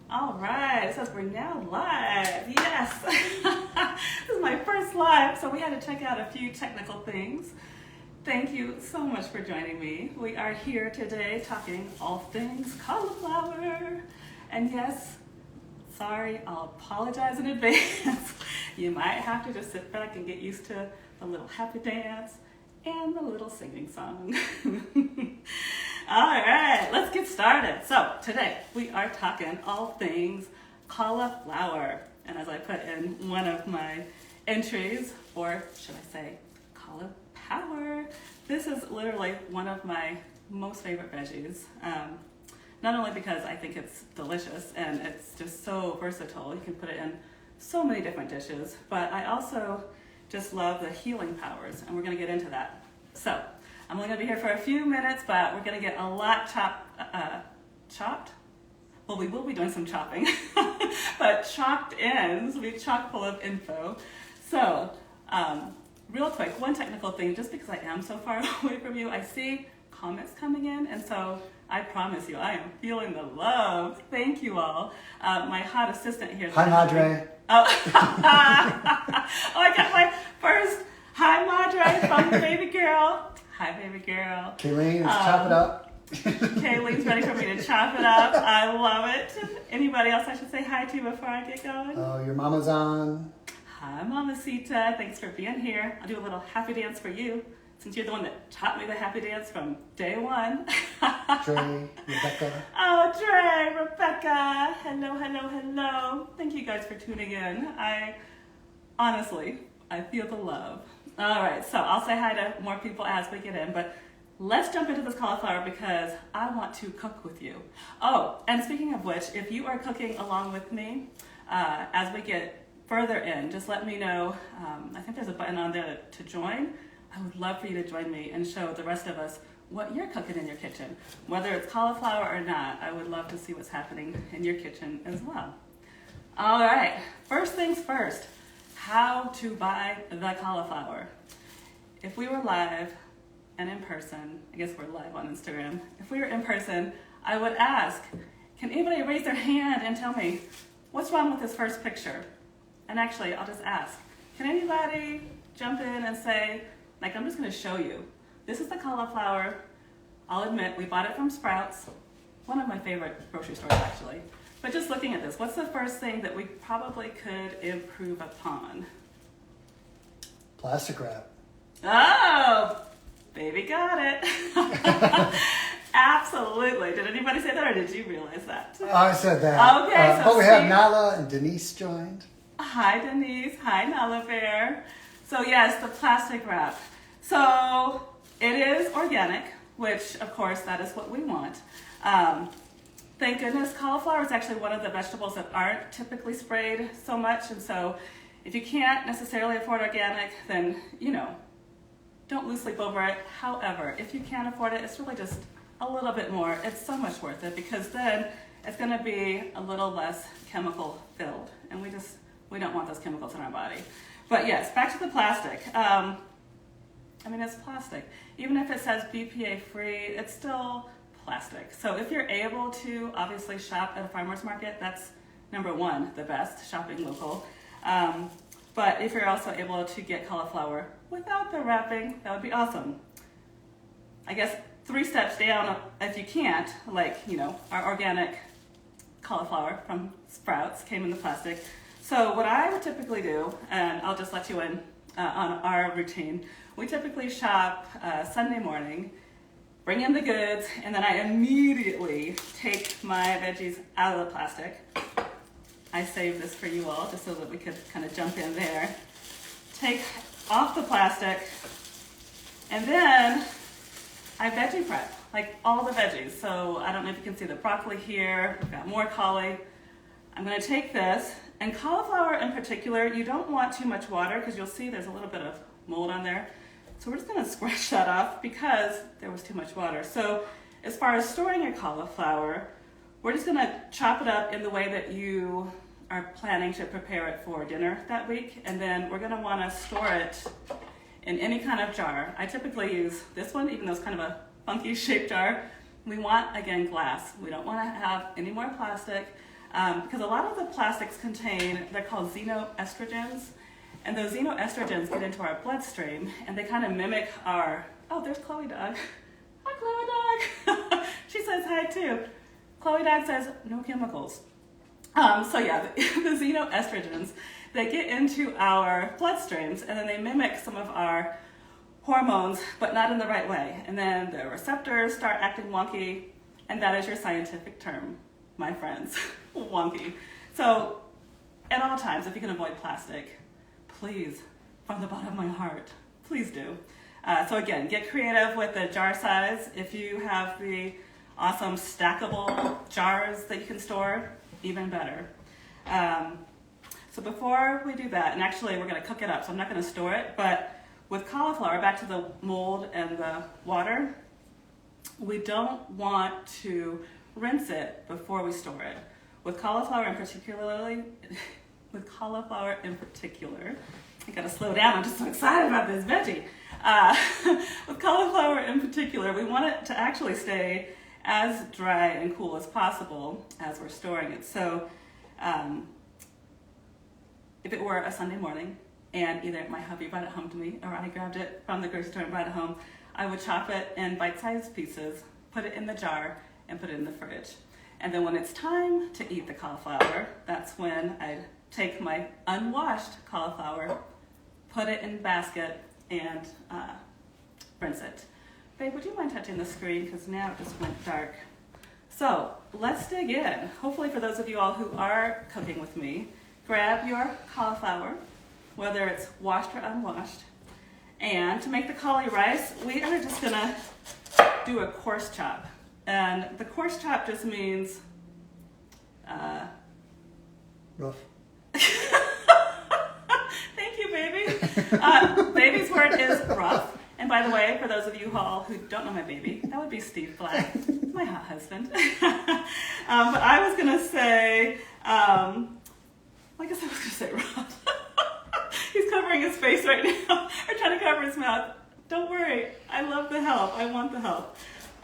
All right, it says we're now live. Yes. This is my first live, so we had to check out a few technical things. Thank you so much for joining me. We are here today talking all things cauliflower. And yes, sorry, I'll apologize in advance. You might have to just sit back and get used to the little happy dance and the little singing song. All right, let's get started. So today we are talking all things cauliflower. And as I put in one of my entries, or should I say cauliflower, this is literally one of my most favorite veggies. Not only because I think it's delicious and it's just so versatile, you can put it in so many different dishes, but I also just love the healing powers, and we're gonna get into that. So I'm only gonna be here for a few minutes, but we're gonna get a lot chopped. Well, we will be doing some chopping, but chopped ends, we'll be chock full of info. So, real quick, one technical thing, just because I am so far away from you, I see comments coming in, and so I promise you, I am feeling the love. Thank you all. My hot assistant here. Hi, Madre. Oh, I got my first hi, Madre, from the baby girl. Hi, baby girl. Kayleen, let's chop it up. Kayleen's ready for me to chop it up. I love it. Anybody else I should say hi to before I get going? Oh, your mama's on. Hi, Mamacita. Thanks for being here. I'll do a little happy dance for you, since you're the one that taught me the happy dance from day one. Dre, Rebecca. Oh, Dre, Rebecca. Hello, hello, hello. Thank you guys for tuning in. Honestly, I feel the love. All right, so I'll say hi to more people as we get in, but let's jump into this cauliflower because I want to cook with you. Oh, and speaking of which, if you are cooking along with me, as we get further in, just let me know. I think there's a button on there to join. I would love for you to join me and show the rest of us what you're cooking in your kitchen. Whether it's cauliflower or not, I would love to see what's happening in your kitchen as well. All right, first things first, how to buy the cauliflower. If we were live and in person, I guess we're live on Instagram. If we were in person, I would ask, can anybody raise their hand and tell me what's wrong with this first picture? And actually, I'll just ask, can anybody jump in and say, like, I'm just gonna show you. This is the cauliflower. I'll admit, we bought it from Sprouts, one of my favorite grocery stores actually. But just looking at this, what's the first thing that we probably could improve upon? Plastic wrap. Oh, baby got it. Absolutely. Did anybody say that or did you realize that? I said that. Okay, so but we have Nala and Denise joined. Hi, Denise. Hi, Nala Bear. So yes, the plastic wrap. So it is organic, which of course that is what we want. Thank goodness cauliflower is actually one of the vegetables that aren't typically sprayed so much. And so if you can't necessarily afford organic, then, don't lose sleep over it. However, if you can afford it, it's really just a little bit more. It's so much worth it because then it's gonna be a little less chemical filled. And we don't want those chemicals in our body. But yes, back to the plastic. It's plastic. Even if it says BPA free, it's still plastic. So if you're able to obviously shop at a farmer's market, that's number one, the best, shopping local. But if you're also able to get cauliflower without the wrapping, that would be awesome. I guess 3 steps down if you can't, like, our organic cauliflower from Sprouts came in the plastic. So what I would typically do, and I'll just let you in on our routine, we typically shop Sunday morning, bring in the goods, and then I immediately take my veggies out of the plastic. I saved this for you all just so that we could kind of jump in there. Take off the plastic, and then I veggie prep, like all the veggies. So I don't know if you can see the broccoli here, we've got more cauli. I'm gonna take this, and cauliflower in particular, you don't want too much water because you'll see there's a little bit of mold on there. So we're just gonna scratch that off because there was too much water. So as far as storing your cauliflower, we're just gonna chop it up in the way that you are planning to prepare it for dinner that week. And then we're gonna wanna store it in any kind of jar. I typically use this one, even though it's kind of a funky shaped jar. We want, again, glass. We don't wanna have any more plastic. because a lot of the plastics contain, they're called xenoestrogens, and those xenoestrogens get into our bloodstream, and they kind of mimic our, oh, there's Chloe Dog. Hi, Chloe Dog. She says hi too. Chloe Dog says no chemicals. So yeah, the xenoestrogens, they get into our bloodstreams, and then they mimic some of our hormones, but not in the right way. And then the receptors start acting wonky, and that is your scientific term, my friends, wonky. So at all times, if you can avoid plastic, please, from the bottom of my heart, please do. So again, get creative with the jar size. If you have the awesome stackable jars that you can store, even better. So before we do that, and actually we're gonna cook it up, so I'm not gonna store it, but with cauliflower, back to the mold and the water, we don't want to rinse it before we store it. With cauliflower in particular, I gotta slow down, I'm just so excited about this veggie. With cauliflower in particular, we want it to actually stay as dry and cool as possible as we're storing it. So if it were a Sunday morning and either my hubby brought it home to me or I grabbed it from the grocery store and brought it home, I would chop it in bite-sized pieces, put it in the jar, and put it in the fridge. And then when it's time to eat the cauliflower, that's when I'd take my unwashed cauliflower, put it in a basket, and rinse it. Babe, would you mind touching the screen? Because now it just went dark. So let's dig in. Hopefully for those of you all who are cooking with me, grab your cauliflower, whether it's washed or unwashed. And to make the cauli rice, we are just gonna do a coarse chop. And the coarse chop just means Rough. Thank you, baby. Baby's word is rough. And by the way, for those of you all who don't know my baby, that would be Steve Black, my hot husband. But I was gonna say, I guess I was gonna say rough. He's covering his face right now, or trying to cover his mouth. Don't worry, I love the help. I want the help.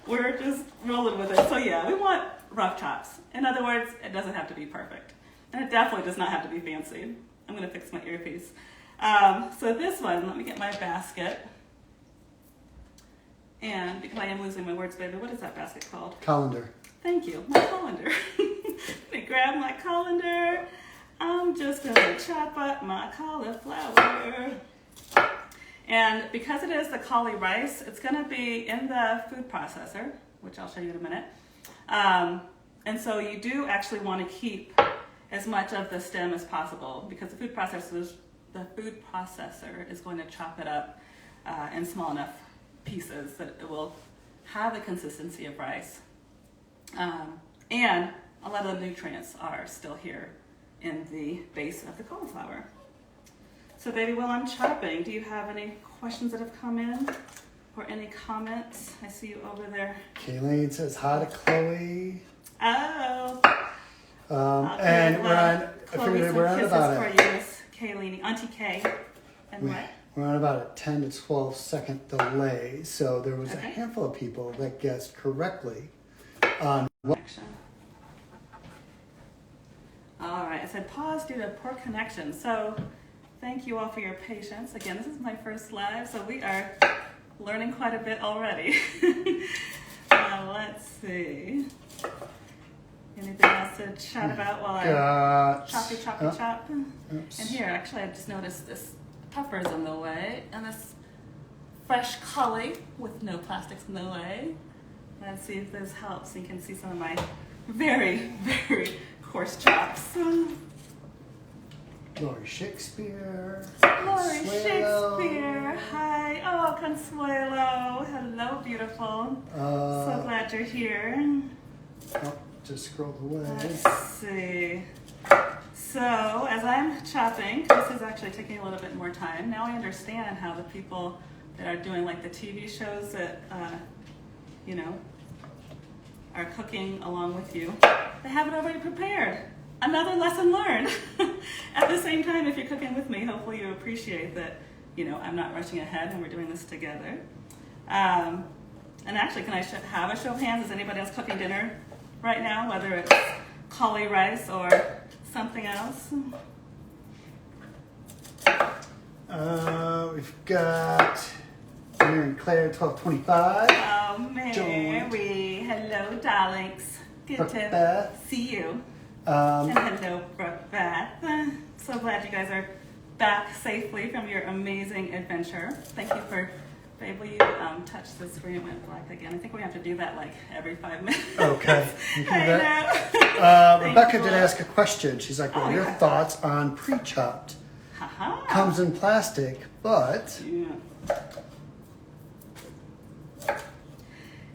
We're just rolling with it. So yeah, we want rough chops. In other words, it doesn't have to be perfect. And it definitely does not have to be fancy. I'm gonna fix my earpiece. So this one, let me get my basket. And because I am losing my words, baby, what is that basket called? Colander. Thank you, my colander. Let me grab my colander. I'm just gonna chop up my cauliflower. And because it is the cauli rice, it's gonna be in the food processor, which I'll show you in a minute. And so you do actually wanna keep as much of the stem as possible because the food processor is going to chop it up in small enough pieces that it will have the consistency of rice. And a lot of the nutrients are still here in the base of the cauliflower. So baby, while I'm chopping, do you have any questions that have come in or any comments? I see you over there. Kayleen says hi to Chloe. Oh. And we're on about for you, Miss Kayleen, Auntie Kay. And what? We're on about a 10 to 12 second delay. So there was a Okay. handful of people that guessed correctly on what. All right, I said pause due to poor connection. So thank you all for your patience. Again, this is my first live, so we are learning quite a bit already. Let's see. Anything else to chat about while I chop? Oops. And here, actually, I just noticed this pepper's in the way, and this fresh cauli with no plastics in the way. Let's see if this helps. You can see some of my very, very coarse chops. Lori Shakespeare. Lori Consuelo. Shakespeare. Hi. Oh, Consuelo. Hello, beautiful. So glad you're here. Oh, just scrolled away. Let's see. So, as I'm chopping, this is actually taking a little bit more time. Now I understand how the people that are doing like the TV shows that, are cooking along with you, they have it already prepared. Another lesson learned. At the same time, if you're cooking with me, hopefully you appreciate that, I'm not rushing ahead and we're doing this together. And actually, can I have a show of hands? Is anybody else cooking dinner right now? Whether it's cauli rice or something else? We've got Mary and Claire, 1225. Oh, Mary. Hello, darlings. Good to Beth. see you. And hello, Brooke Beth. So glad you guys are back safely from your amazing adventure. Thank you for, babe, will you touch the screen? It went black again. I think we have to do that like every 5 minutes. Okay. You can do that. I know. Rebecca did ask a question. She's like, what are your thoughts on pre-chopped? Haha. Comes in plastic, but...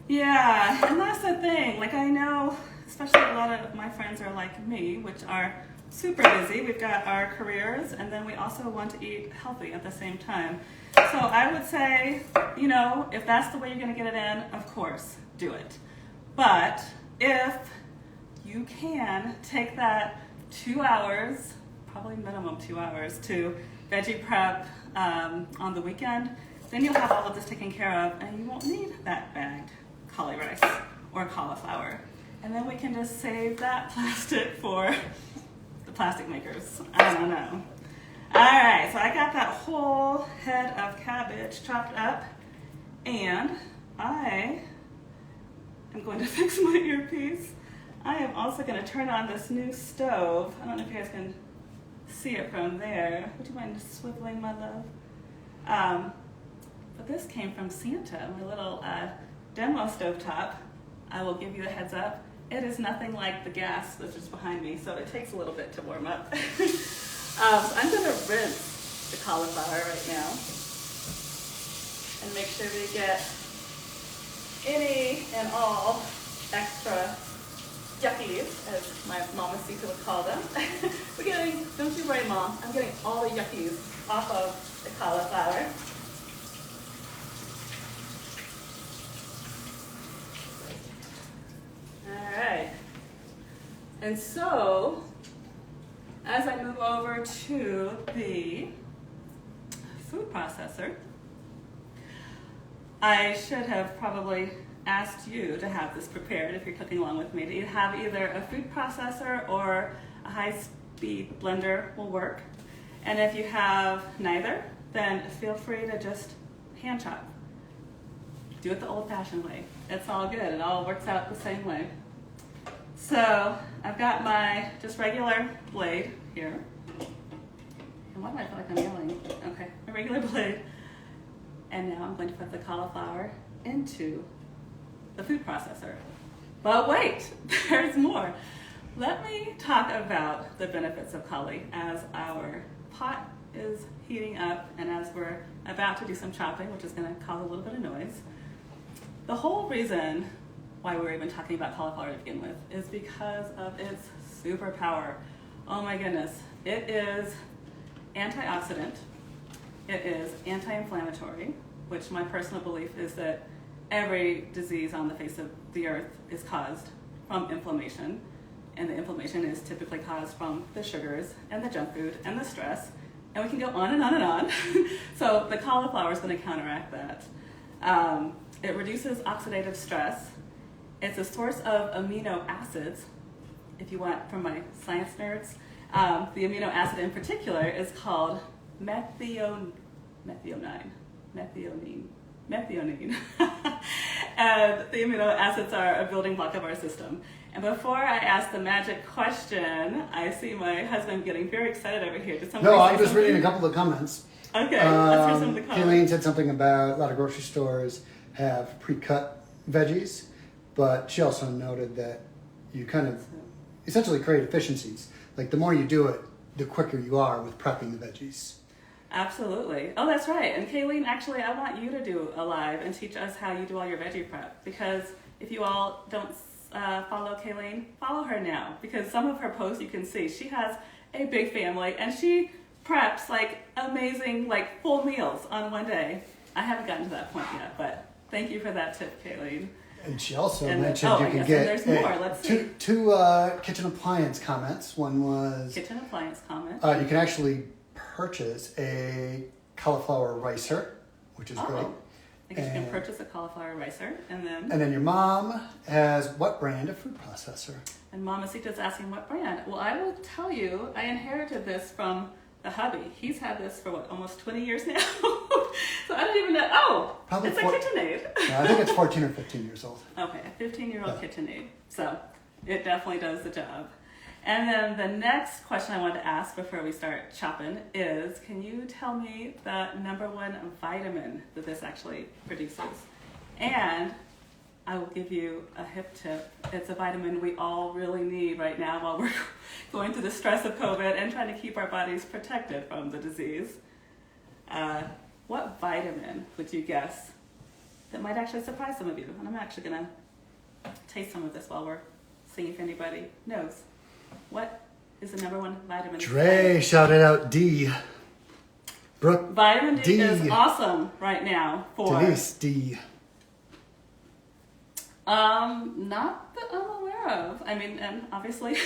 Yeah, and that's the thing. Like, I know, especially a lot of my friends are like me, which are super busy. We've got our careers, and then we also want to eat healthy at the same time. So I would say, you know, if that's the way you're going to get it in, of course, do it. But if you can take that 2 hours, probably minimum 2 hours, to veggie prep on the weekend, then you'll have all of this taken care of, and you won't need that bagged cauli rice or cauliflower. And then we can just save that plastic for the plastic makers. I don't know. All right, so I got that whole head of cabbage chopped up, and I am going to fix my earpiece. I am also going to turn on this new stove. I don't know if you guys can see it from there. Would you mind swiveling, my love? But this came from Santa, my little demo stovetop. I will give you a heads up. It is nothing like the gas that's just behind me, so it takes a little bit to warm up. So I'm going to rinse the cauliflower right now and make sure we get any and all extra yuckies, as my mamacita would call them. We're getting, don't you worry, Mom, I'm getting all the yuckies off of the cauliflower. All right. And so, as I move over to the food processor, I should have probably asked you to have this prepared if you're cooking along with me. To have either a food processor or a high-speed blender will work. And if you have neither, then feel free to just hand chop. Do it the old-fashioned way. It's all good. It all works out the same way. So I've got my just regular blade here. And why do I feel like I'm yelling? Okay, my regular blade. And now I'm going to put the cauliflower into the food processor. But wait, there's more. Let me talk about the benefits of cauli as our pot is heating up and as we're about to do some chopping, which is going to cause a little bit of noise. The whole reason why we're even talking about cauliflower to begin with is because of its superpower. Oh my goodness. It is antioxidant. It is anti-inflammatory, which my personal belief is that every disease on the face of the earth is caused from inflammation. And the inflammation is typically caused from the sugars and the junk food and the stress. And we can go on and on and on. So the cauliflower is going to counteract that. It reduces oxidative stress. It's a source of amino acids, if you want, from my science nerds. The amino acid in particular is called methionine. And the amino acids are a building block of our system. And before I ask the magic question, I see my husband getting very excited over here. Did somebody No, say I'm just something? reading a couple of comments. Okay, let's hear some of the comments. Kayleen said something about a lot of grocery stores have pre-cut veggies, but she also noted that you kind of essentially create efficiencies. Like the more you do it, the quicker you are with prepping the veggies. Absolutely. Oh, that's right. And Kayleen, actually, I want you to do a live and teach us how you do all your veggie prep. Because if you all don't follow Kayleen, follow her now. Because some of her posts you can see, she has a big family and she preps like amazing, like full meals on one day. I haven't gotten to that point yet, but thank you for that tip, Kayleen. And she also And mentioned you could get there's more. Let's see. two kitchen appliance comments. One was Kitchen appliance comment. you can actually purchase a cauliflower ricer, which is great. I guess you can purchase a cauliflower ricer, and then your mom has what brand of food processor? And Mamacita's asking what brand. Well, I will tell you, I inherited this from the hubby. He's had this for what, almost 20 years now? So I don't even know. Oh, Probably it's a KitchenAid. I think it's 14 or 15 years old. Okay, a 15-year-old KitchenAid. So it definitely does the job. And then the next question I wanted to ask before we start chopping is, can you tell me the #1 vitamin that this actually produces? And I will give you a hip tip. It's a vitamin we all really need right now while we're going through the stress of COVID and trying to keep our bodies protected from the disease. What vitamin would you guess that might actually surprise some of you? And I'm actually gonna taste some of this while we're seeing if anybody knows. What is the #1 vitamin? Dre shouted out D. Brooke, Vitamin D D. is awesome right now for... Denise, D. Not that I'm aware of. I mean, and obviously,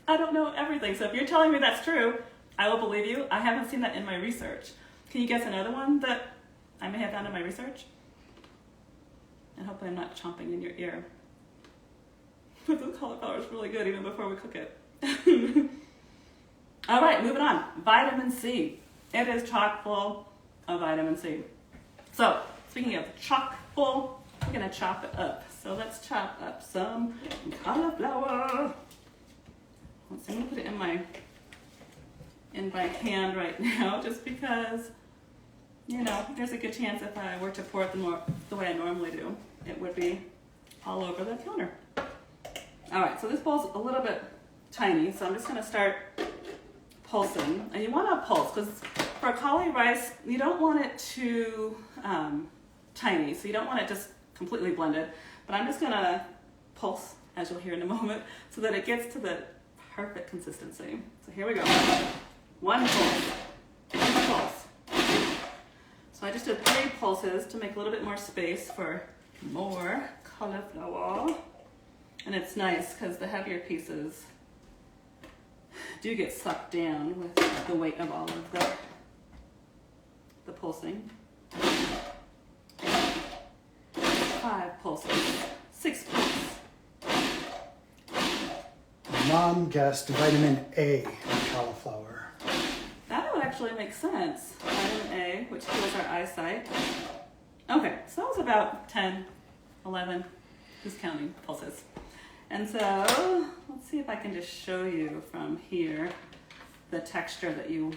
I don't know everything. So if you're telling me that's true, I will believe you. I haven't seen that in my research. Can you guess another one that I may have found in my research? And hopefully I'm not chomping in your ear. But the cauliflower is really good even before we cook it. All right, moving on. Vitamin C. It is chock full of vitamin C. So, speaking of chock full, we're gonna chop it up. So let's chop up some cauliflower. Let's see, I'm gonna put it in my hand right now, just because, you know, there's a good chance if I were to pour it the way I normally do, it would be all over the counter. All right, so this bowl's a little bit tiny, so I'm just gonna start pulsing. And you wanna pulse, because for cauli rice, you don't want it too tiny, so you don't want it just completely blended. But I'm just gonna pulse, as you'll hear in a moment, so that it gets to the perfect consistency. So here we go. One pulse, one pulse. So I just did 3 pulses to make a little bit more space for more cauliflower. And it's nice because the heavier pieces do get sucked down with the weight of all of the pulsing. 5 pulses, 6 pulses. Mom guessed vitamin A in cauliflower. That would actually make sense. Vitamin A, which heals our eyesight. Okay, so that was about 10, 11, who's counting, pulses. And so, let's see if I can just show you from here the texture that you,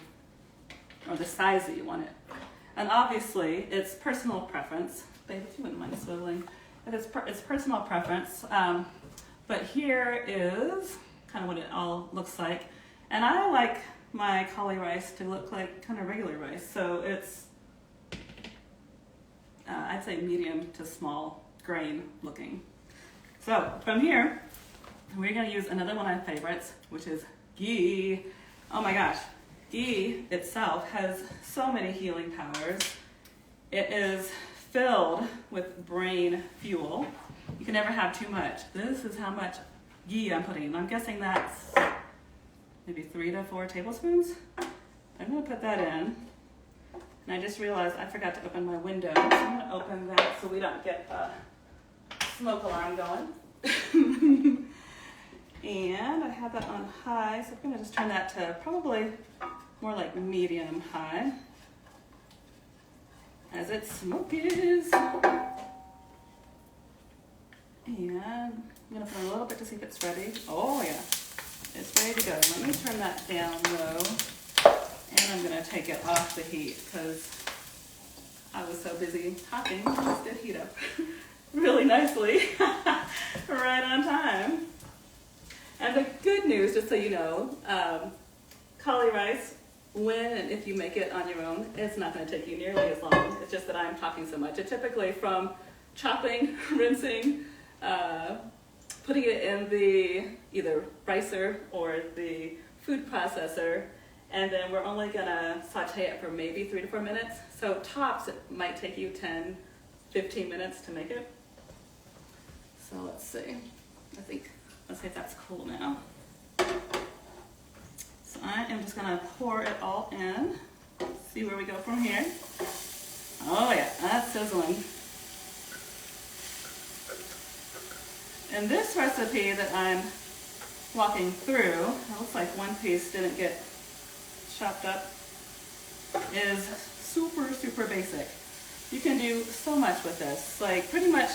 or the size that you want it. And obviously, it's personal preference. Babe, if you wouldn't mind swiveling. It's personal preference. But here is kind of what it all looks like. And I like my cauli rice to look like kind of regular rice. So it's, I'd say medium to small grain looking. So from here, we're gonna use another one of my favorites, which is ghee. Oh my gosh, ghee itself has so many healing powers. It is filled with brain fuel. You can never have too much. This is how much ghee I'm putting in. I'm guessing that's maybe 3 to 4 tablespoons. I'm gonna put that in. And I just realized I forgot to open my window. So I'm gonna open that so we don't get a smoke alarm going. And I have that on high, so I'm gonna just turn that to probably more like medium high as it smokies. And I'm gonna put in a little bit to see if it's ready. Oh yeah, it's ready to go. Let me turn that down low, and I'm gonna take it off the heat because I was so busy talking. This did heat up really nicely, right on time. And the good news, just so you know, cauli rice, when and if you make it on your own, it's not going to take you nearly as long. It's just that I'm talking so much. It typically from chopping, rinsing, putting it in the either ricer or the food processor, and then we're only going to saute it for maybe 3 to 4 minutes. So tops, it might take you 10, 15 minutes to make it. So let's see. Let's see if that's cool now. So I am just gonna pour it all in. See where we go from here. Oh yeah, that's sizzling. And this recipe that I'm walking through, it looks like one piece didn't get chopped up, is super, super basic. You can do so much with this, like pretty much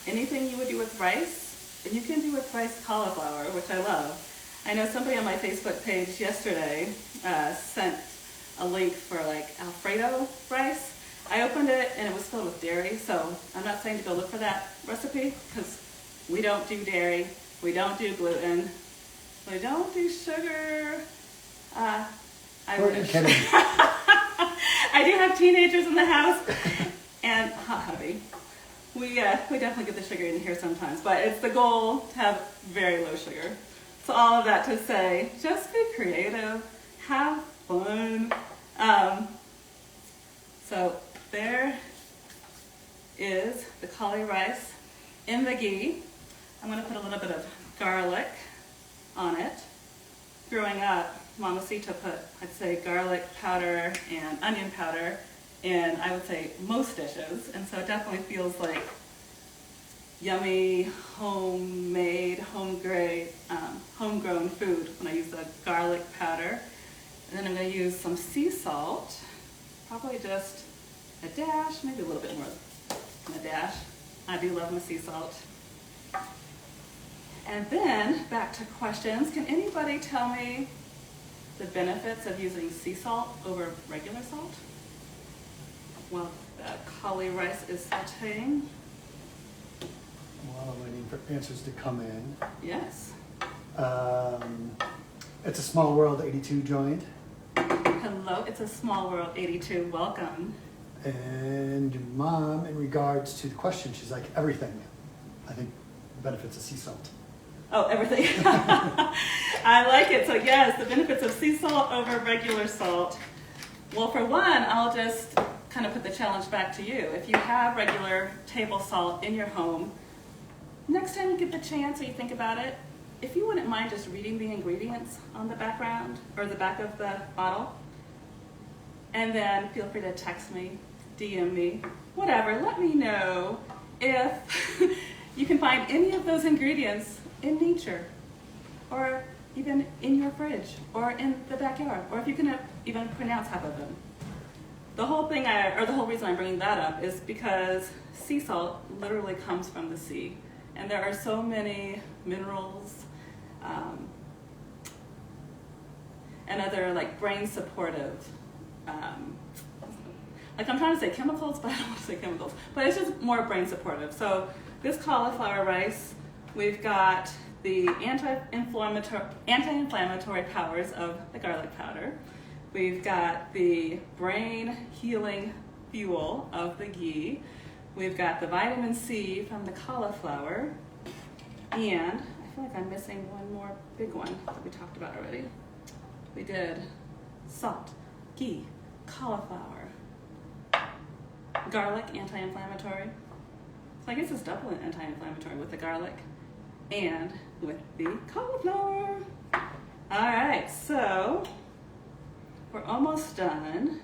anything you would do with rice, and you can do with riced cauliflower, which I love. I know somebody on my Facebook page yesterday sent a link for like Alfredo rice. I opened it and it was filled with dairy, so I'm not saying to go look for that recipe because we don't do dairy, we don't do gluten, we don't do sugar. I wish. I do have teenagers in the house and hot hubby. We definitely get the sugar in here sometimes, but it's the goal to have very low sugar. So all of that to say, just be creative, have fun. So there is the cauli rice in the ghee. I'm going to put a little bit of garlic on it. Growing up, Mamacita put, I'd say, garlic powder and onion powder in, I would say, most dishes. And so it definitely feels like yummy, homemade, homegrown food when I use the garlic powder. And then I'm going to use some sea salt, probably just a dash, maybe a little bit more than a dash. I do love my sea salt. And then back to questions. Can anybody tell me the benefits of using sea salt over regular salt while the cauli rice is sauteing? While I'm waiting for answers to come in. Yes. It's a Small World 82 joined. Hello, it's a Small World 82. Welcome. And your mom, in regards to the question, she's like, everything. I think benefits of sea salt. Oh, everything. I like it. So yes, the benefits of sea salt over regular salt. Well, for one, I'll just kind of put the challenge back to you. If you have regular table salt in your home, next time you get the chance or you think about it, if you wouldn't mind just reading the ingredients on the background or the back of the bottle, and then feel free to text me, DM me, whatever. Let me know if you can find any of those ingredients in nature, or even in your fridge, or in the backyard, or if you can even pronounce half of them. The whole thing, the whole reason I'm bringing that up is because sea salt literally comes from the sea, and there are so many minerals and other like brain supportive, like I'm trying to say chemicals, but I don't want to say chemicals, but it's just more brain supportive. So this cauliflower rice, we've got the anti-inflammatory powers of the garlic powder. We've got the brain healing fuel of the ghee. We've got the vitamin C from the cauliflower. And I feel like I'm missing one more big one that we talked about already. We did salt, ghee, cauliflower, garlic, anti-inflammatory. So I guess it's double anti-inflammatory with the garlic and with the cauliflower. All right, so we're almost done.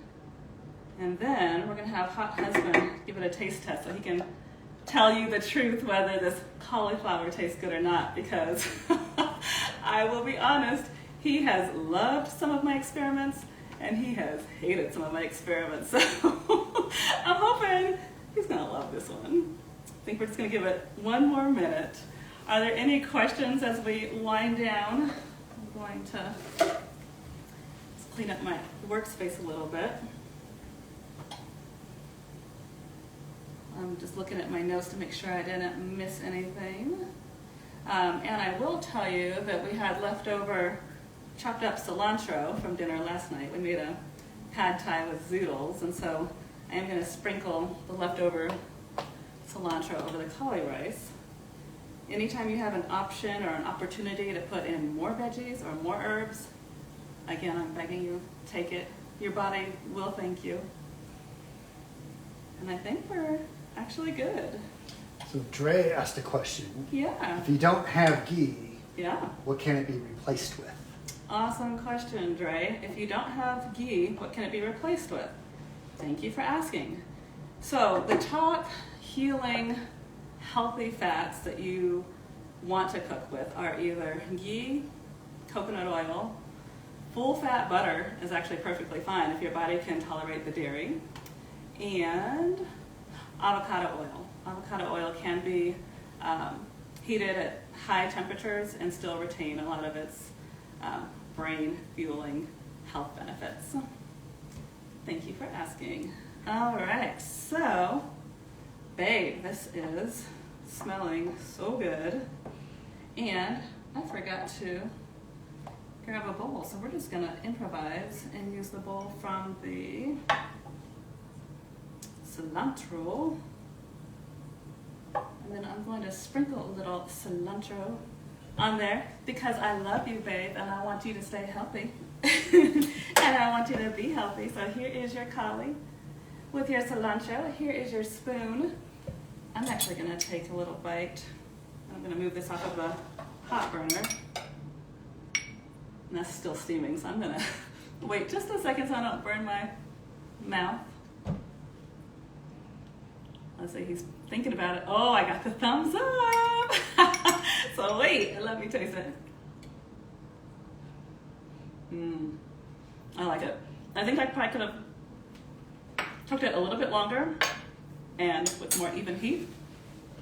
And then we're gonna have Hot Husband give it a taste test so he can tell you the truth whether this cauliflower tastes good or not, because I will be honest, he has loved some of my experiments and he has hated some of my experiments. So I'm hoping he's gonna love this one. I think we're just gonna give it one more minute. Are there any questions as we wind down? I'm going to just clean up my workspace a little bit. I'm just looking at my notes to make sure I didn't miss anything. And I will tell you that we had leftover chopped up cilantro from dinner last night. We made a pad thai with zoodles, and so I am going to sprinkle the leftover cilantro over the cauli rice. Anytime you have an option or an opportunity to put in more veggies or more herbs, again, I'm begging you, take it. Your body will thank you. And I think we're actually good. So Dre asked a question. Yeah. If you don't have ghee, Yeah. what can it be replaced with? Awesome question, Dre. If you don't have ghee, what can it be replaced with? Thank you for asking. So the top healing, healthy fats that you want to cook with are either ghee, coconut oil, full fat butter is actually perfectly fine if your body can tolerate the dairy, and avocado oil. Avocado oil can be heated at high temperatures and still retain a lot of its brain fueling health benefits. Thank you for asking. All right, so babe, this is smelling so good, and I forgot to grab a bowl, so we're just gonna improvise and use the bowl from the cilantro, and then I'm going to sprinkle a little cilantro on there because I love you, babe, and I want you to stay healthy and I want you to be healthy. So here is your cauli with your cilantro. Here is your spoon. I'm actually going to take a little bite. I'm going to move this off of the hot burner. And that's still steaming, so I'm going to wait just a second so I don't burn my mouth. Let's see, he's thinking about it. Oh, I got the thumbs up. So wait, let me taste it. I like it. I think I probably could have cooked it a little bit longer and with more even heat,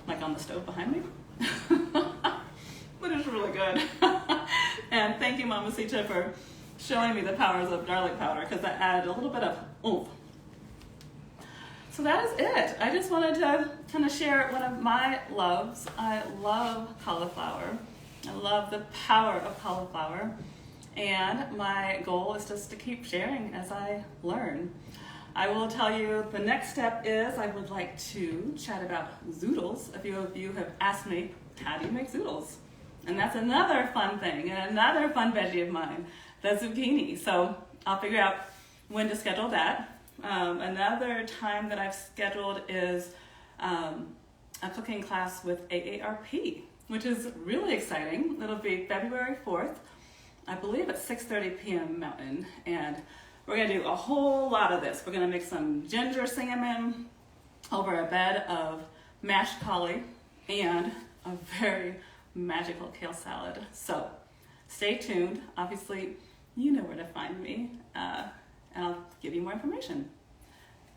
like on the stove behind me. But it's really good. And thank you, Mamacita, for showing me the powers of garlic powder, because that added a little bit of oomph. So that is it. I just wanted to kind of share one of my loves. I love cauliflower. I love the power of cauliflower. And my goal is just to keep sharing as I learn. I will tell you the next step is I would like to chat about zoodles. A few of you have asked me, how do you make zoodles? And that's another fun thing and another fun veggie of mine, the zucchini. So I'll figure out when to schedule that. Another time that I've scheduled is a cooking class with AARP, which is really exciting. It'll be February 4th, I believe at 6:30 p.m. Mountain, and we're gonna do a whole lot of this. We're gonna make some ginger salmon over a bed of mashed cauli and a very magical kale salad. So stay tuned. Obviously, you know where to find me, and I'll give you more information.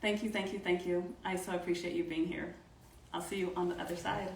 Thank you, thank you, thank you. I so appreciate you being here. I'll see you on the other side.